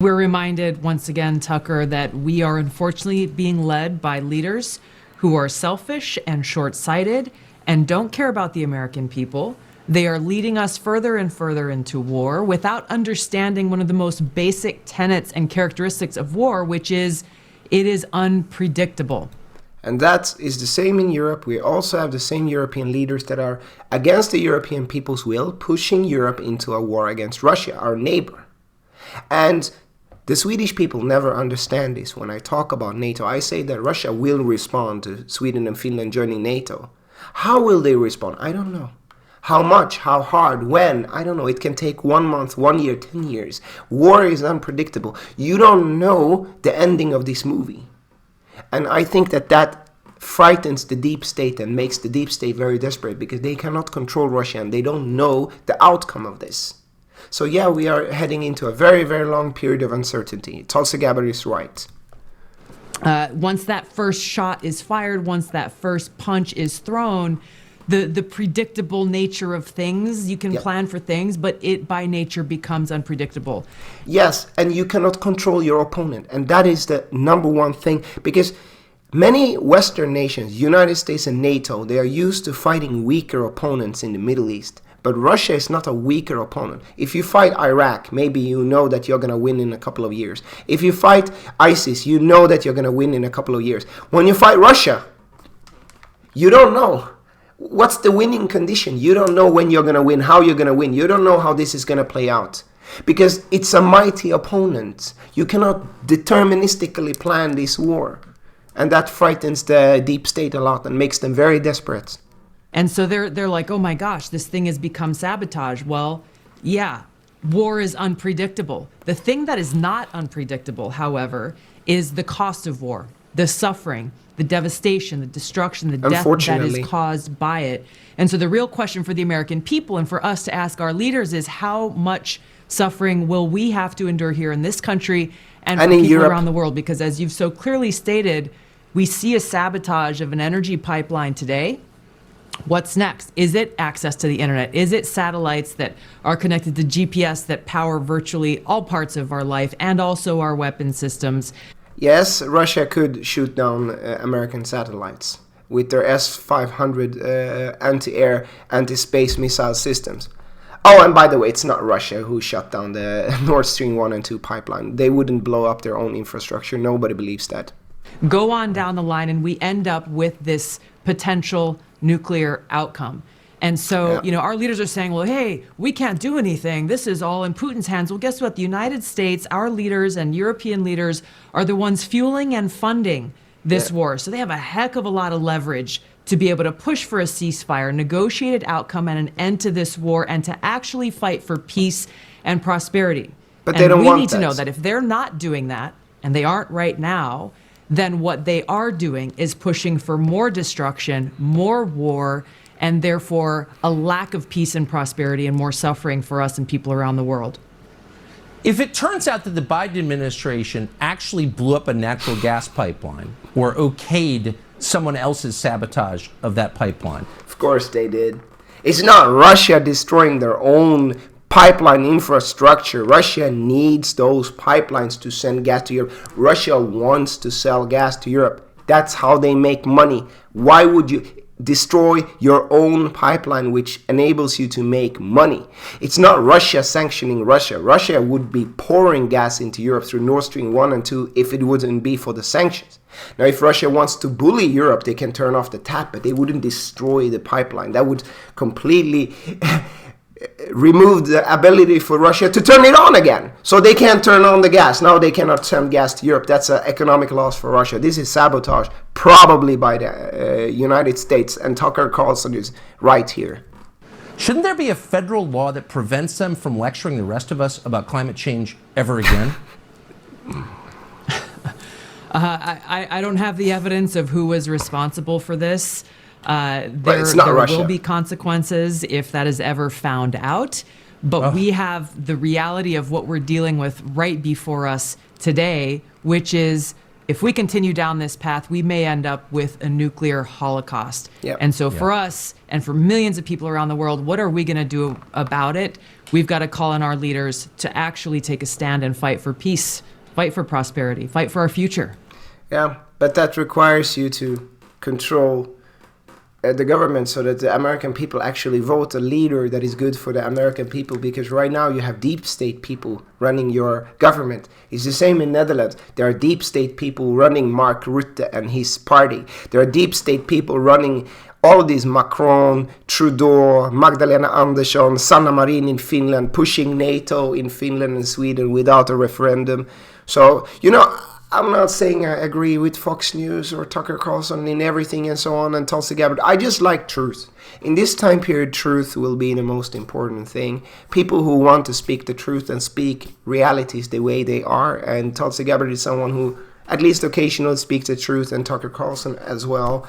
We're reminded once again, Tucker, that we are unfortunately being led by leaders who are selfish and short-sighted and don't care about the American people. They are leading us further and further into war without understanding one of the most basic tenets and characteristics of war, which is it is unpredictable. And that is the same in Europe. We also have the same European leaders that are against the European people's will, pushing Europe into a war against Russia, our neighbor. And the Swedish people never understand this. When I talk about NATO, I say that Russia will respond to Sweden and Finland joining NATO. How will they respond? I don't know. How much? How hard? When? I don't know. It can take 1 month, 1 year, 10 years. War is unpredictable. You don't know the ending of this movie. And I think that frightens the deep state and makes the deep state very desperate because they cannot control Russia and they don't know the outcome of this. So yeah, we are heading into a very, very long period of uncertainty. Tulsi Gabbard is right. Once that first shot is fired, once that first punch is thrown, the predictable nature of things, you can plan for things, but it by nature becomes unpredictable. Yes, and you cannot control your opponent. And that is the number one thing, because many Western nations, United States and NATO, they are used to fighting weaker opponents in the Middle East. But Russia is not a weaker opponent. If you fight Iraq, maybe you know that you're going to win in a couple of years. If you fight ISIS, you know that you're going to win in a couple of years. When you fight Russia, you don't know. What's the winning condition? You don't know when you're going to win, how you're going to win. You don't know how this is going to play out. Because it's a mighty opponent. You cannot deterministically plan this war. And that frightens the deep state a lot and makes them very desperate. And so they're like, oh my gosh, this thing has become sabotage. Well, yeah, war is unpredictable. The thing that is not unpredictable, however, is the cost of war, the suffering, the devastation, the destruction, the death that is caused by it. And so the real question for the American people and for us to ask our leaders is how much suffering will we have to endure here in this country and for people Europe around the world? Because as you've so clearly stated, we see a sabotage of an energy pipeline today. What's next? Is it access to the internet? Is it satellites that are connected to GPS that power virtually all parts of our life and also our weapon systems? Yes, Russia could shoot down American satellites with their S-500 anti-air, anti-space missile systems. Oh, and by the way, it's not Russia who shut down the Nord Stream 1 and 2 pipeline. They wouldn't blow up their own infrastructure. Nobody believes that. Go on down the line and we end up with this potential nuclear outcome. And so, you know, our leaders are saying, well, hey, we can't do anything. This is all in Putin's hands. Well, guess what? The United States, our leaders and European leaders are the ones fueling and funding this war. So they have a heck of a lot of leverage to be able to push for a ceasefire, negotiated outcome and an end to this war and to actually fight for peace and prosperity. But they don't want we need to know that if they're not doing that, and they aren't right now, then what they are doing is pushing for more destruction, more war, and therefore a lack of peace and prosperity and more suffering for us and people around the world. If it turns out that the Biden administration actually blew up a natural gas pipeline or okayed someone else's sabotage of that pipeline. Of course they did. It's not Russia destroying their own pipeline infrastructure. Russia needs those pipelines to send gas to Europe. Russia wants to sell gas to Europe. That's how they make money. Why would you destroy your own pipeline, which enables you to make money? It's not Russia sanctioning Russia. Russia would be pouring gas into Europe through Nord Stream 1 and 2 if it wouldn't be for the sanctions. Now, if Russia wants to bully Europe, they can turn off the tap, but they wouldn't destroy the pipeline. That would completely remove the ability for Russia to turn it on again. So they can't turn on the gas. Now they cannot send gas to Europe. That's an economic loss for Russia. This is sabotage, probably by the United States. And Tucker Carlson is right here. Shouldn't there be a federal law that prevents them from lecturing the rest of us about climate change ever again? I don't have the evidence of who was responsible for this. But it's not there Russia. will be consequences if that is ever found out. But we have the reality of what we're dealing with right before us today, which is if we continue down this path, we may end up with a nuclear holocaust. And so for us and for millions of people around the world, what are we going to do about it? we've got to call on our leaders to actually take a stand and fight for peace, fight for prosperity, fight for our future. Yeah, but that requires you to control the government so that the American people actually vote a leader that is good for the American people, because right now you have deep state people running your government. It's the same in Netherlands. There are deep state people running Mark Rutte and his party. There are deep state people running all of these: Macron, Trudeau, Magdalena Andersson, Sanna Marin in Finland, pushing NATO in Finland and Sweden without a referendum. So, I'm not saying I agree with Fox News or Tucker Carlson in everything and so on and Tulsi Gabbard. I just like truth. In this time period, truth will be the most important thing. People who want to speak the truth and speak realities the way they are. And Tulsi Gabbard is someone who at least occasionally speaks the truth, and Tucker Carlson as well.